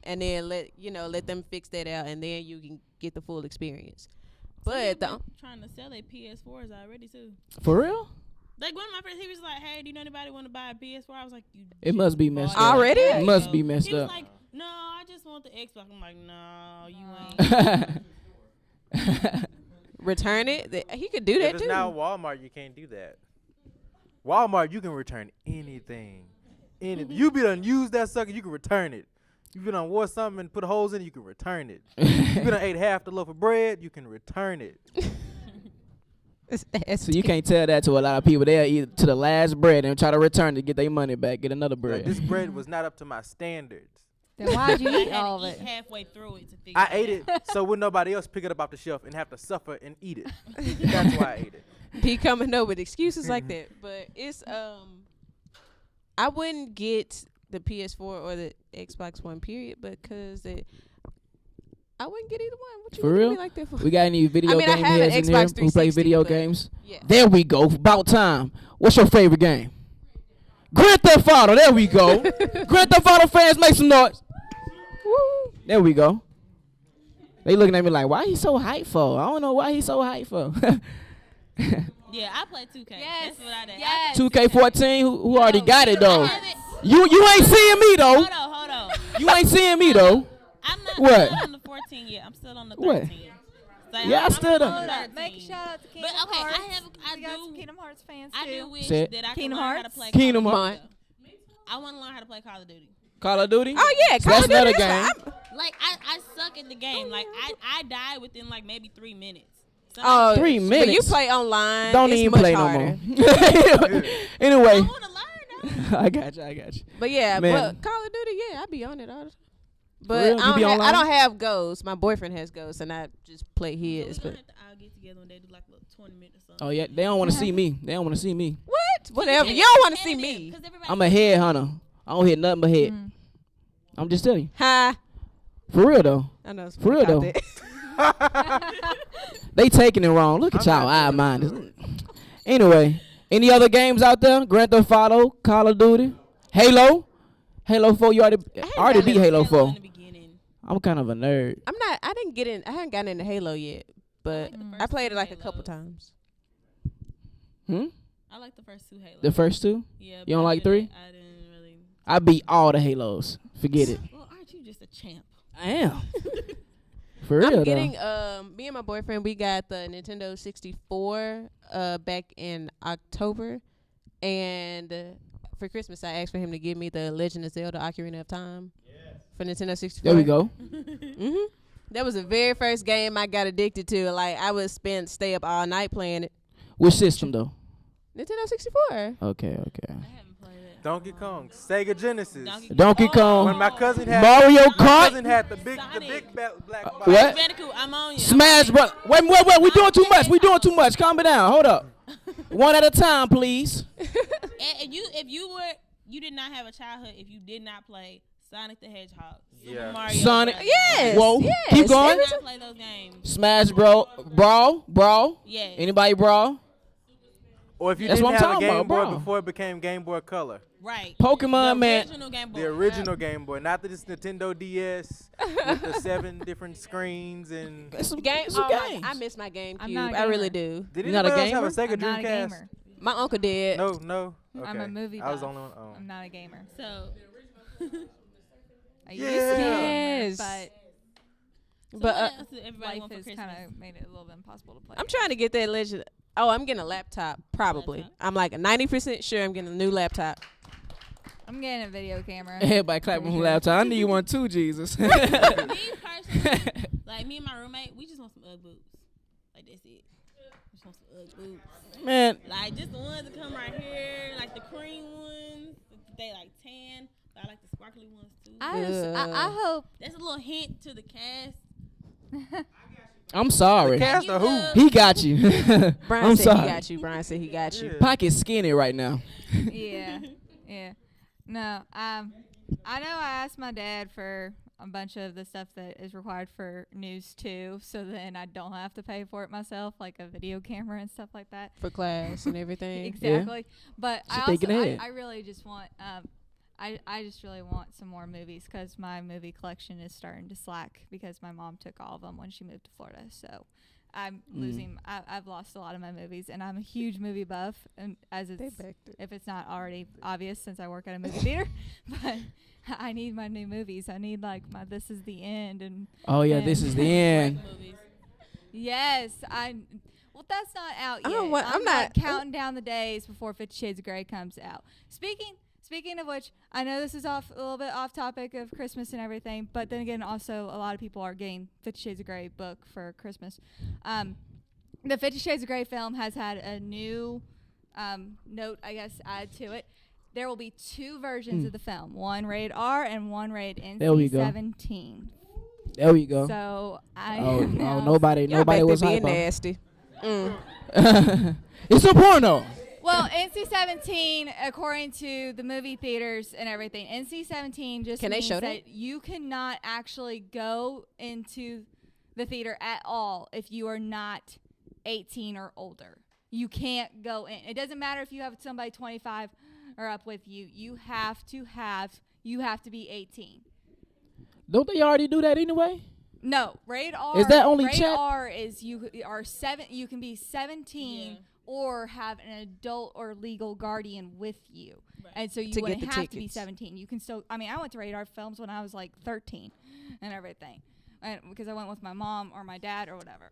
and then let them fix that out, and then you can get the full experience. But trying to sell their PS4s already too. For real? Like one of my friends, he was like, "Hey, do you know anybody want to buy a PS4?" I was like, It must be messed up. Already? It must be messed He was up. like, "No, I just want the Xbox." I'm like, "No, you ain't." Return it. He could do that If it's too. now Walmart, you can't do that. Walmart, you can return anything. You be done use that sucker, you can return it. You been on wore something and put holes in it, you can return it. You been on ate half the loaf of bread, you can return it. So you can't tell that to a lot of people. They'll eat to the last bread and try to return to get their money back, get another bread. Like, this bread was not up to my standards. Then why'd you eat all of I it? had to eat halfway through it to figure I ate it so would nobody else pick it up off the shelf and have to suffer and eat it. That's why I ate it. Be coming up with excuses like that. But it's I wouldn't get the PS4 or the Xbox One period because I wouldn't get either one. What you For looking at real? me like that for? We got any video I mean, I game have an heads in here Xbox who play 360, video but games? yeah. There we go. About time. What's your favorite game? Grand Theft Auto. There we go. Grand Theft Auto fans, make some noise. Woo. There we go. They looking at me like, why he so hyped for? I don't know why he so hyped for. Yeah, I play 2K. Yes. That's what I did. Yes. 2K14, who already got it though? I have it. You ain't seeing me though. Hold on. You ain't seeing me though. I'm not What? on the 14 yet. I'm still on the 13. What? So Yeah, I I'm stood on up. the 13. Make a shout out to Kingdom But okay, Hearts. I We got some do. Kingdom Hearts fans I too. do wish Say it. that I could Kingdom learn how to Hearts? play Kingdom Call of Hearts. Duty. I want to learn how to play Call of Duty. Call of Duty? Oh yeah, So Call that's of Duty. another That's game. Like I suck at the game. Like I die within like maybe 3 minutes. So Oh, 3 But you minutes. play online. Don't it's even much play harder. no more. Anyway, I want to learn though. I got you. But yeah, Man. but Call of Duty, yeah, I be on it all the time. real? But You I be don't, online? I don't have ghosts. My boyfriend has ghosts, and I just play his. So But we have to all get together one day, do like a little 20 minutes or something. Oh yeah, they don't want to see me. They don't want to see me. what? Whatever. You don't want to see me. I'm a head hunter. I don't hit nothing but head. I'm just telling you. Hi. For real though. I know. It's For real funny though. about They taking it wrong. Look at y'all eye minded. Anyway, any other games out there? Grand Theft Auto, Call of Duty, Halo 4. You already beat Halo 4. I'm kind of a nerd. I'm not. I didn't get in. I haven't gotten into Halo yet, but I played it like a couple times. I like the first 2 Halos. The first 2? Yeah. You don't but like 3? I didn't really. I beat all the Halos. Forget it. Well, aren't you just a champ? I am. For real I'm though. getting me and my boyfriend, we got the Nintendo 64 back in October, and for Christmas I asked for him to give me the Legend of Zelda: Ocarina of Time for Nintendo 64. There we go. That was the very first game I got addicted to. Like I would stay up all night playing it. Which system though? Nintendo 64. Okay. Donkey Kong, Sega Genesis. Donkey Kong. When my cousin had Mario my Kart. cousin had the big black box. What? Bandicoot, I'm on you. Smash Bros. Wait. We doing too much. We doing too much. Calm it down. Hold up. One at a time, please. And if you did not have a childhood if you did not play Sonic the Hedgehog, Super Mario Sonic. Brothers. Yes. Whoa. Yes. Keep going. Did not play those games. Smash Brawl. Yes. Anybody brawl? Or if you That's didn't what I'm have a talking Game about, Boy bro. before it became Game Boy Color. Right. Pokemon, the man. Original Game Boy. The original Game Boy, not this Nintendo DS with the 7 different screens and. Games. I miss my GameCube. I'm not a I really gamer. do. Did You're not a anybody else have a gamer? Sega I'm not a Dreamcast? gamer. My uncle did. No. Okay. I'm a movie I was the buff. only one. Oh. I'm not a gamer. So I Yeah. used to be a gamer, Yes. but So But, what else did everybody life want for has Christmas? kind of made it a little bit impossible to play. I'm trying to get that legend. Oh, I'm getting a laptop, probably. I'm like 90% sure I'm getting a new laptop. I'm getting a video camera. Everybody clapping on the laptop. I need one too, Jesus. Me personally, like me and my roommate, we just want some Ugg boots. Like that's it. We just want some Ugg boots. Man. Like just the ones that come right here, like the cream ones. They like tan. But I like the sparkly ones too. I hope That's a little hint to the cast. I'm sorry. The cast of who? He got you. Brian I'm said sorry. he got you. Brian said he got you. Pocket skinny right now. Yeah. No, I know I asked my dad for a bunch of the stuff that is required for News 2, so then I don't have to pay for it myself, like a video camera and stuff like that. For class and everything. Exactly. But She's I thinking also, ahead. I really just want, I just really want some more movies because my movie collection is starting to slack because my mom took all of them when she moved to Florida. So I'm losing. I've lost a lot of my movies, and I'm a huge movie buff. And as it's, if it's not already obvious, since I work at a movie theater, but I need my new movies. I need like my This Is the End and. Oh yeah, This Is the End. Yes, Well, that's not out yet. I'm not not counting down the days before 50 Shades of Grey comes out. Speaking of which, I know this is a little bit off topic of Christmas and everything, but then again, also a lot of people are getting 50 Shades of Grey book for Christmas. The 50 Shades of Grey film has had a new note, I guess, added to it. There will be 2 versions of the film, one rated R and one rated NC-17. There we go. So nobody was being hype on. nasty. It's a porno. Well, NC-17, according to the movie theaters and everything, NC-17 just Can they means show that you cannot actually go into the theater at all if you are not 18 or older. You can't go in. It doesn't matter if you have somebody 25 or up with you. You have to be 18. Don't they already do that anyway? No, rated R. Is that only rated chat? R is you can be 17 or have an adult or legal guardian with you. Right. And so you To wouldn't get the have to be tickets. 17. You can still, I mean, I went to rated R films when I was like 13 and everything. And because I went with my mom or my dad or whatever.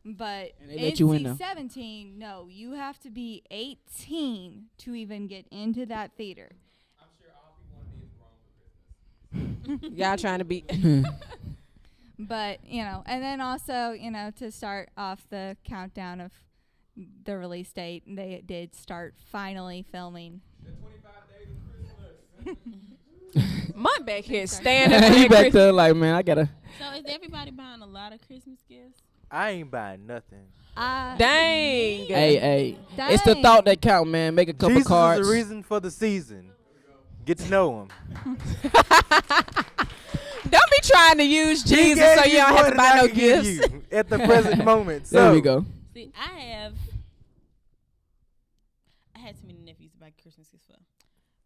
But And they let you in, though. NC-17, no, you have to be 18 to even get into that theater. Y'all trying to be. But, and then also, to start off the countdown of the release date, they did start finally filming. My back here standing. He back there like, man, I gotta. So is everybody buying a lot of Christmas gifts? I ain't buying nothing. Dang. Hey, it's the thought that count, man. Make a couple Jesus cards. is the reason for the season. Get to know him. Don't be trying to use He Jesus gave so you don't more have to than buy I no can give gifts. you at the present moment. So There we go. See, I had too many nephews to buy Christmas gifts for,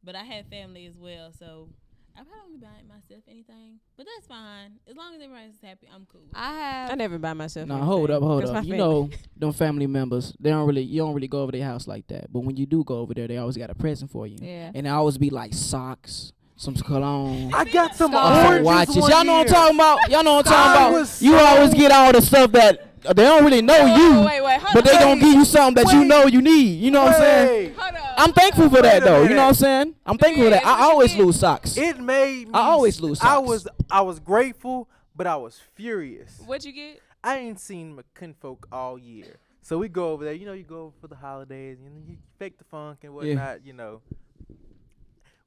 but I had family as well, so I probably don't be buying myself anything. But that's fine as long as everybody's happy. I'm cool. I never buy myself. No, anything, hold up. 'cause my You family- know, them family members, you don't really go over their house like that. But when you do go over there, they always got a present for you. Yeah. And it always be like socks, some cologne. I got some some oranges watches. one Y'all know what I'm year. talking about? Y'all know what I'm I talking was about? You so- always get all the stuff that they don't really know you, wait, hold but they on. gonna give you something that you know you need. You know what I'm saying? Hold on. I'm thankful for that Wait a though. You minute. know what I'm saying? I'm thankful for that. I always lose socks. It made me. I always lose I socks. was grateful, but I was furious. What'd you get? I ain't seen my kinfolk all year. So we go over there. You know, you go over for the holidays. You fake the funk and whatnot. You know,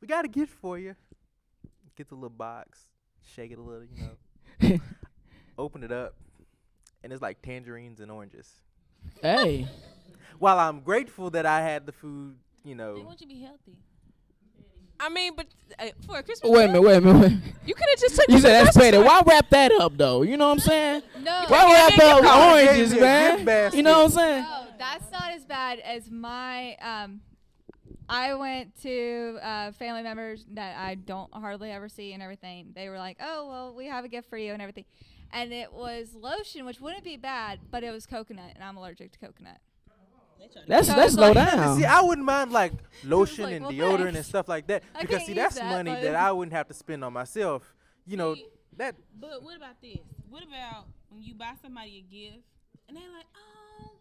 we got a gift for you. Get the little box, shake it a little. You know, open it up, and it's like tangerines and oranges. Hey. While I'm grateful that I had the food, you know. They want you to be healthy. I mean, but for a Christmas. Wait a minute. You could have just took. You me said to that's Christmas petty. party. Why wrap that up though? You know what I'm saying? No. Why wrap up gift card. oranges, Gave me a gift man? basket. You know what I'm saying? No, that's not as bad as my. I went to family members that I don't hardly ever see and everything. They were like, "Oh, well, we have a gift for you and everything," and it was lotion, which wouldn't be bad, but it was coconut, and I'm allergic to coconut. That's So that's it's low like- down. See, I wouldn't mind like lotion like, and well, deodorant thanks. and stuff like that I because can't see use that's that, money but- that I wouldn't have to spend on myself. You know that. But what about this? what about when you buy somebody a gift and they're like, oh,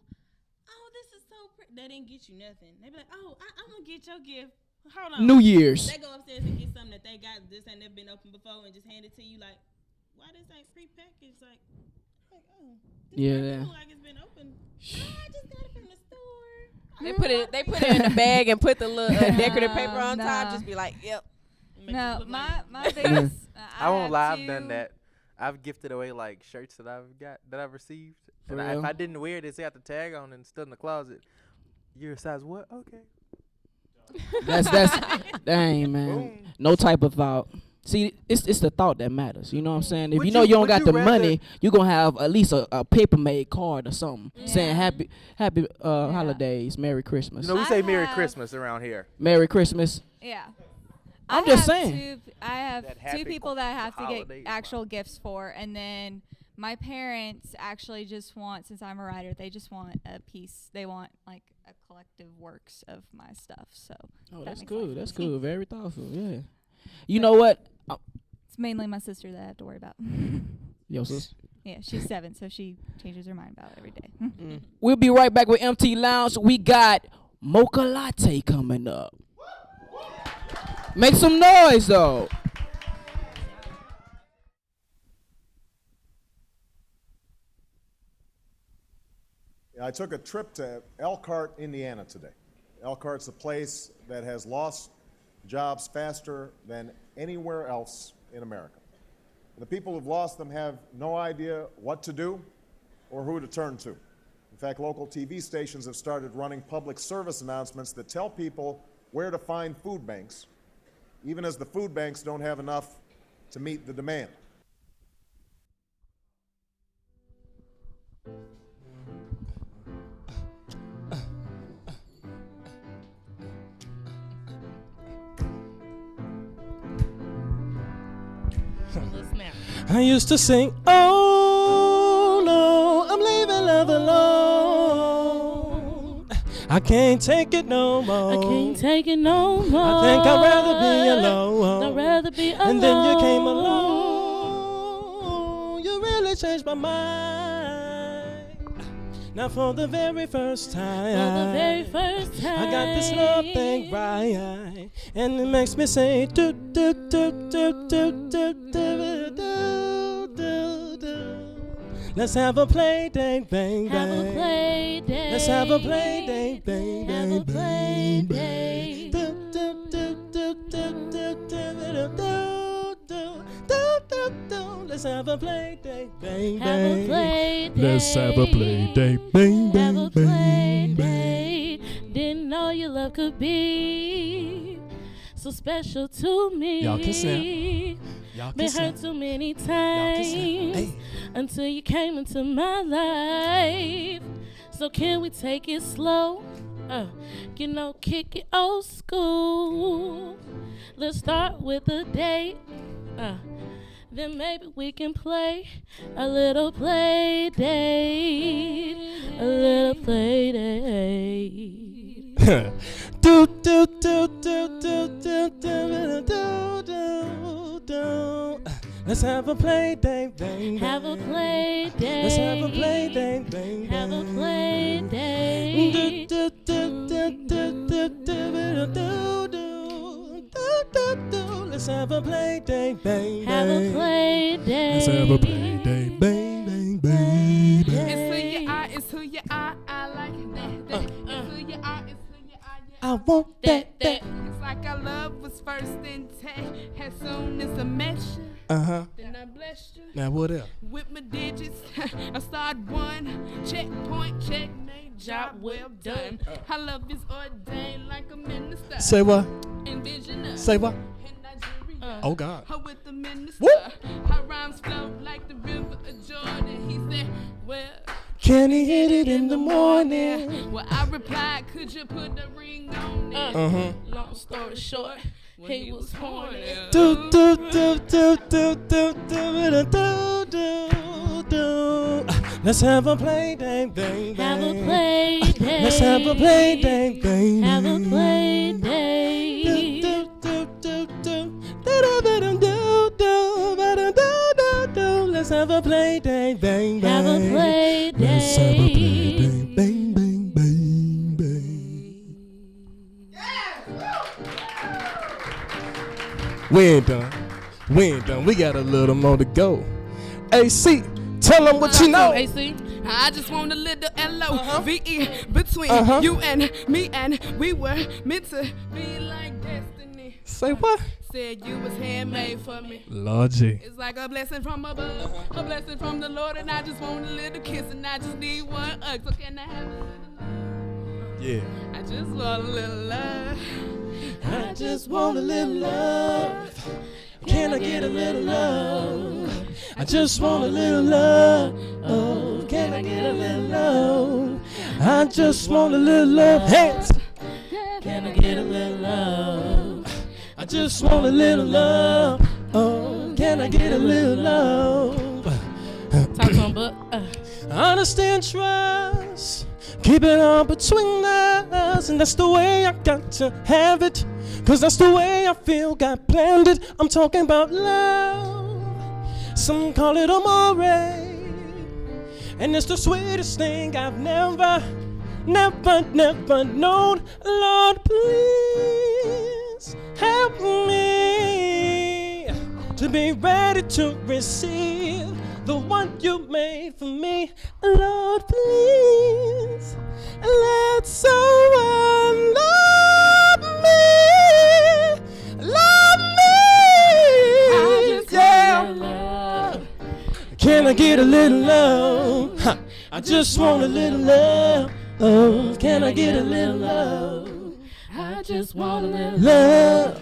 this is so pretty. They didn't get you nothing. They be like, oh, I'm gonna get your gift. Hold on. New Year's. They go upstairs and get something that they got this ain't never been opened before and just hand it to you like, why this ain't prepackaged? Like oh, this Yeah. like it's been opened. I just got it from the store. They put it in the bag and put the little decorative paper on top. Just be like, yep. No, my biggest. I won't lie, I've two- done that. I've gifted away like shirts that I've received. For And real? if I didn't wear it, it's got the tag on and still in the closet. You're a size what? Okay. That's dang man. No type of thought. See, it's the thought that matters. You know what I'm saying? If Would you know you don't would got you the rather- money, you gonna have at least a paper made card or something saying happy holidays, Merry Christmas. You know, we say Merry Christmas around here. Merry Christmas. Yeah. I'm I just have saying. I have That two happy people that I have to get holidays, actual gifts for, and then my parents actually just want, since I'm a writer, they just want a piece. They want like a collective works of my stuff. So Oh, that that's makes cool. life That's easy. cool. Very thoughtful. Yeah. You know what? It's mainly my sister that I have to worry about. Yo, sis. Yeah, she's 7, so she changes her mind about it every day. We'll be right back with MT Lounge. We got Mocha Latte coming up. Make some noise though. I took a trip to Elkhart, Indiana today. Elkhart's a place that has lost jobs faster than anywhere else in America. The people who've lost them have no idea what to do or who to turn to. In fact, local TV stations have started running public service announcements that tell people where to find food banks, even as the food banks don't have enough to meet the demand. I used to sing, oh no, I'm leaving love alone. I can't take it no more. I can't take it no more. I think I'd rather be alone. I'd rather be alone. And then you came along. You really changed my mind. Now for the very first time, I got this love thing right, and it makes me say do do do do do do do do do do. Let's have a play date, bang bang. Have a play date. Let's have a play date, bang bang. Have a play date. Do do do do do do do do do do do do. Let's have a play date, bang bang. Have a play date. Let's have a play date, bang Have bang a play date. Didn't know your love could be so special to me. Y'all can snap. Y'all can Been snap. hurt too many Y'all can snap. times Hey. until you came into my life. So can we take it slow? You know, kick it old school. Let's start with a date. Then maybe we can play a little play date. A little play date. Do do do do do do do do do do. Let's have a play date, bang bang. Have a play date. Let's have a play date, bang bang. Have a play date. Do do do do do do do do do do do. Let's have a play date, bang bang. Have a play date. Let's have a play date, bang bang bang bang. It's who you are, it's who you are. I like that. It's who you are, it's who you are. I want that. It's like our love was first intact. As soon as I met you, then I blessed you. Now what else? With my digits, I started one. Checkpoint, checkmate, job well done. Our love is ordained like a minister. Say what? Envision us. Say what? In Nigeria. Oh God. With the minister. Woo! Her rhymes flow like the river of Jordan. He said, well, Can he hit it in the morning? well, I replied, could you put the ring on it? Long story short, he was horny. Do do do do do do do do do do. Let's have a play date, bang bang. Have a play date. Let's have a play date, bang bang. Have a play date. Do do do do do do do do do do do. Let's have a play day, bang, bang. Have a play day. Let's have a play day, bang, bang, bang, bang. We ain't done. We ain't done. We got a little more to go. AC, tell them what you know. AC, I just want a little L-O-V-E between you and me, and we were meant to be like destiny. Say what? Said you was handmade for me. Lord G. It's like a blessing from above, a blessing from the Lord, and I just want a little kiss, and I just need one hug. So can I have a little love? Yeah. I just want a little love. I just want a little love. Can I get a little love? I just want a little love. Oh, can I get a little love? I just want a little love. Hands. Can I get a little love? I just want a little love. Oh, can I get a little love? Talk on, but I understand trust. Keep it all between us, and that's the way I got to have it. Cause that's the way I feel God planned it. I'm talking about love. Some call it amore, and it's the sweetest thing I've never known. Lord, please help me to be ready to receive the one you made for me. Lord, please let someone love me. Love me. Yeah. Can I get a little love? Ha. I just want a little love. Oh, can I get a little love? I just want a little Love.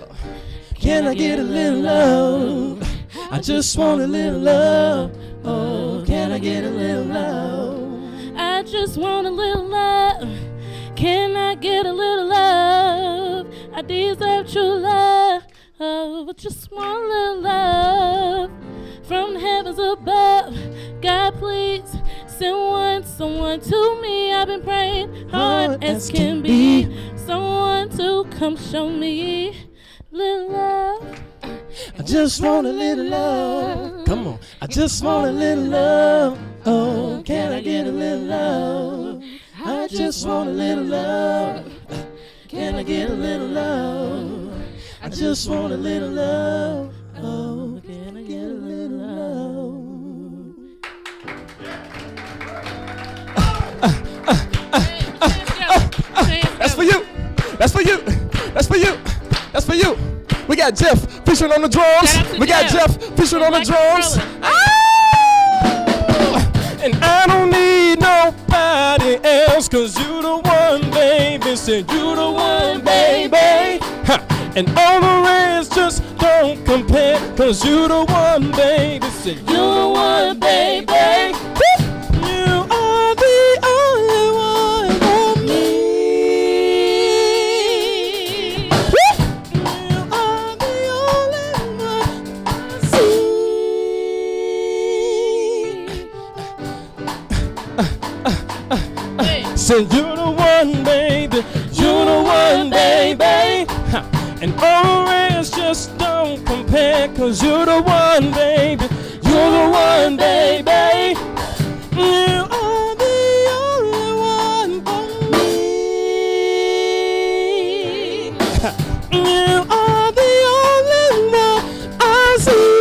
Can I get a little love? I just want a little love. Oh, can I get a little love? I just want a little love. Can I get a little love? I deserve true love. Oh, I just want a little love from the heavens above. God, please send someone to me. I've been praying hard as can be. Someone to come show me little love. I just want a little love. Come on. I just want a little love. Oh, can I get a little love? I just want a little love. Can I get a little love? I just want a little love. Oh, can I get a little love? That's for you. That's for you. That's for you. That's for you. We got Jeff Fisher on the drums. We got Jeff Fisher on the drums. And I don't need nobody else, cause you the one, baby. Said you the one, baby. Ha. And all the rest just don't compare, cause you the one, baby. Said you the one, baby. You are the only one for me. You are the only one I see. Said you the one, baby. You the one, baby. Ha. And all the rest just don't compare, cause you're the one, baby. You're the one, baby. You are the only one for me. You are the only one I see.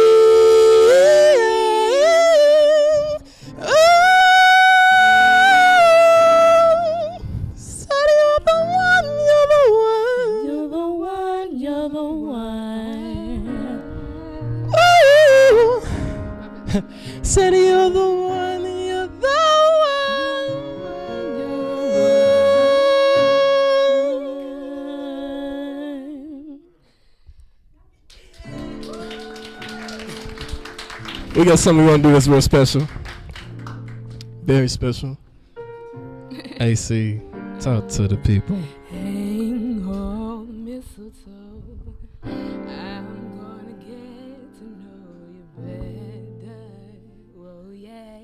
Said you're the one, you're the one. You're the one, you're the one. Ooh. Said you're the one, you're the one. We got something we want to do that's real special. Very special. AC, talk to the people. Hang all the mistletoe. I'm gonna get to know you better. Whoa, yeah.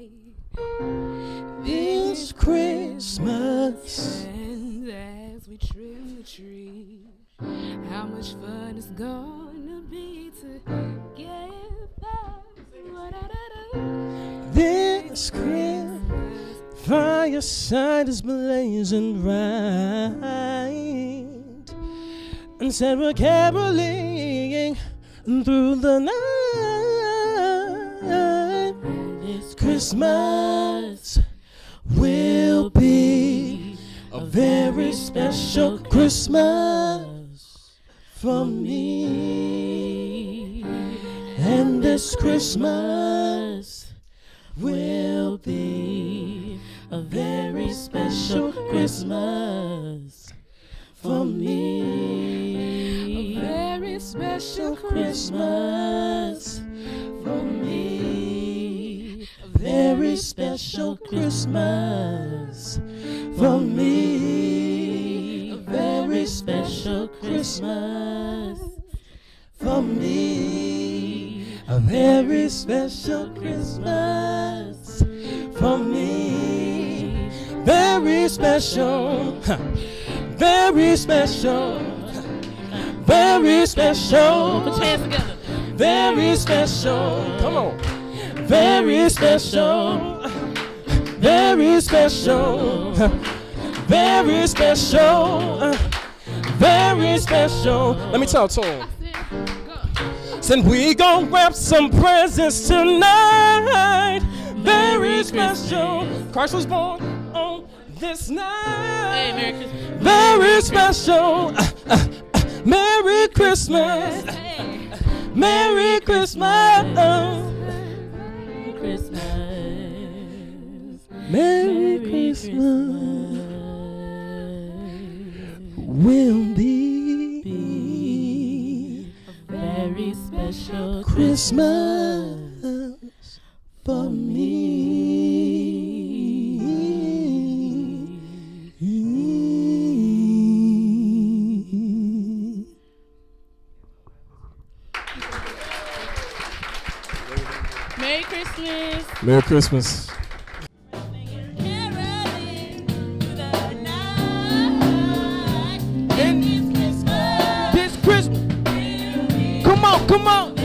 This Christmas. And as we trim the tree, how much fun it's gonna be together. this crib, fireside is blazing bright, and said we're caroling through the night. This Christmas will be a very special Christmas for me. And this Christmas will be a very special Christmas for me. A very special Christmas for me. A very special Christmas for me. A very special Christmas for me. A very special Christmas for me. Very special, very special, very special. Put your hands together. Very special. Come on. Very special. Very special. Very special. Very special. Let me talk to him. Said we gon' wrap some presents tonight. Very special. Christ was born on this night. Hey, Merry Christmas. Very special. Merry Christmas. Merry Christmas. Merry Christmas. Will be a very special Christmas for me. Merry Christmas. Merry Christmas. This Christmas. Come on, come on.